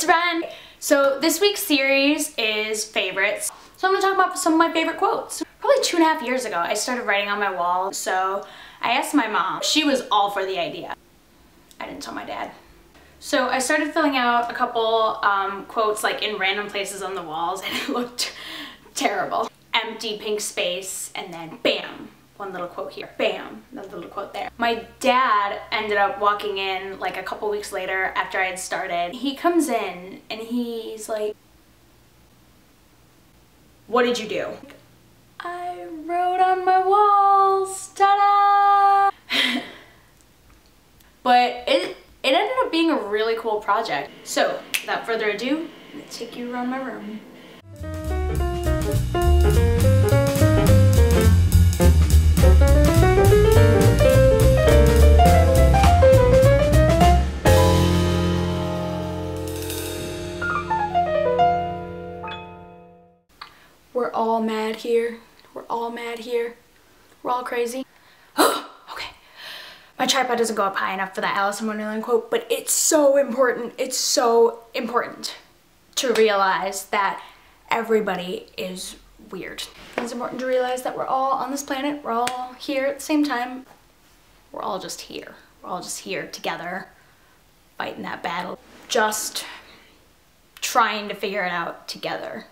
Ren. So this week's series is favorites. So I'm gonna talk about some of my favorite quotes. Probably 2.5 years ago, I started writing on my wall. So I asked my mom. She was all for the idea. I didn't tell my dad. So I started filling out a couple quotes like in random places on the walls, and it looked terrible. Empty pink space, and then bam, one little quote here, bam, another little quote there. My dad ended up walking in like a couple weeks later after I had started. He comes in and he's like, "What did you do?" I wrote on my walls, ta-da! But it ended up being a really cool project. So without further ado, let's take you around my room. We're all mad here. We're all mad here. We're all crazy. Okay. My tripod doesn't go up high enough for that Alice in Wonderland quote, but it's so important. It's so important to realize that everybody is weird. It's important to realize that we're all on this planet. We're all here at the same time. We're all just here. We're all just here together, fighting that battle. Just trying to figure it out together.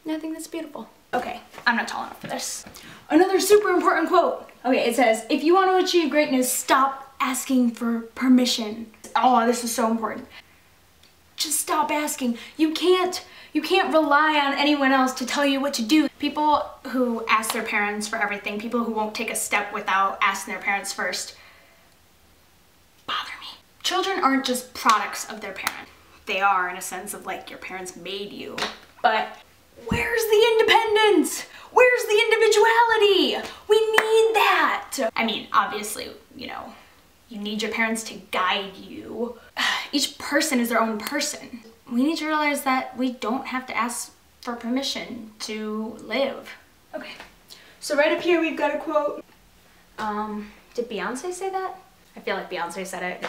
And I think that's beautiful. Okay, I'm not tall enough for this. Another super important quote. Okay, it says, "If you want to achieve greatness, stop asking for permission." Oh, this is so important. Just stop asking. You can't rely on anyone else to tell you what to do. People who ask their parents for everything, people who won't take a step without asking their parents first, bother me. Children aren't just products of their parent. They are in a sense of like your parents made you, but where's the independence? Where's the individuality? We need that. I mean, obviously, you know, you need your parents to guide you. Each person is their own person. We need to realize that we don't have to ask for permission to live. Okay, so right up here we've got a quote. Did Beyonce say that? I feel like Beyonce said it.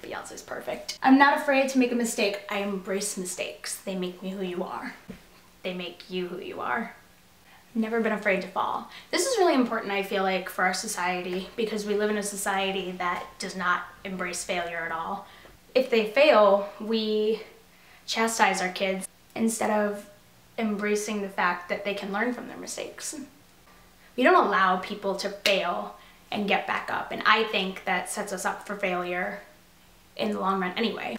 Beyonce's perfect. "I'm not afraid to make a mistake. I embrace mistakes. They make me who you are. They make you who you are." Never been afraid to fall. This is really important, I feel like, for our society, because we live in a society that does not embrace failure at all. If they fail, we chastise our kids instead of embracing the fact that they can learn from their mistakes. We don't allow people to fail and get back up, and I think that sets us up for failure in the long run anyway.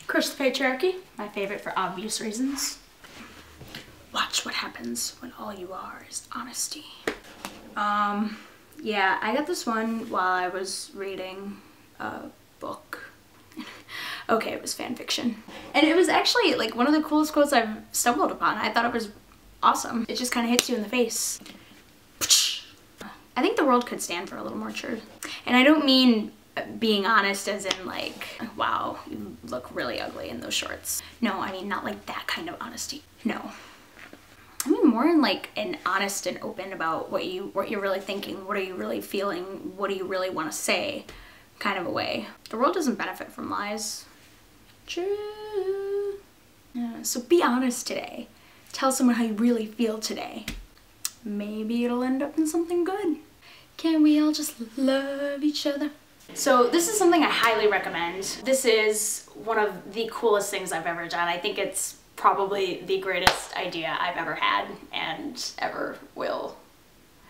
Crush the patriarchy, my favorite for obvious reasons. Watch what happens when all you are is honesty. Yeah, I got this one while I was reading a book. Okay, it was fan fiction. And it was actually like one of the coolest quotes I've stumbled upon. I thought it was awesome. It just kind of hits you in the face. I think the world could stand for a little more truth. And I don't mean being honest as in like, wow, you look really ugly in those shorts. No, I mean not like that kind of honesty. No. I mean more in like an honest and open about what you're really thinking, what are you really feeling, what do you really want to say kind of a way. The world doesn't benefit from lies. True. Yeah, so be honest today. Tell someone how you really feel today. Maybe it'll end up in something good. Can we all just love each other? So this is something I highly recommend. This is one of the coolest things I've ever done. I think it's probably the greatest idea I've ever had and ever will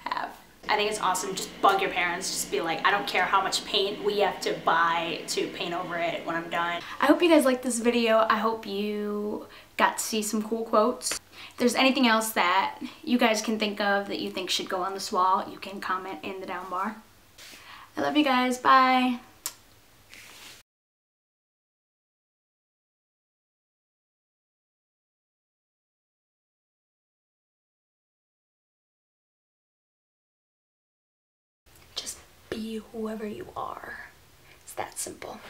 have. I think it's awesome. Just bug your parents. Just be like, I don't care how much paint we have to buy to paint over it when I'm done. I hope you guys liked this video. I hope you got to see some cool quotes. If there's anything else that you guys can think of that you think should go on this wall, you can comment in the down bar. I love you guys. Bye. Just be whoever you are. It's that simple.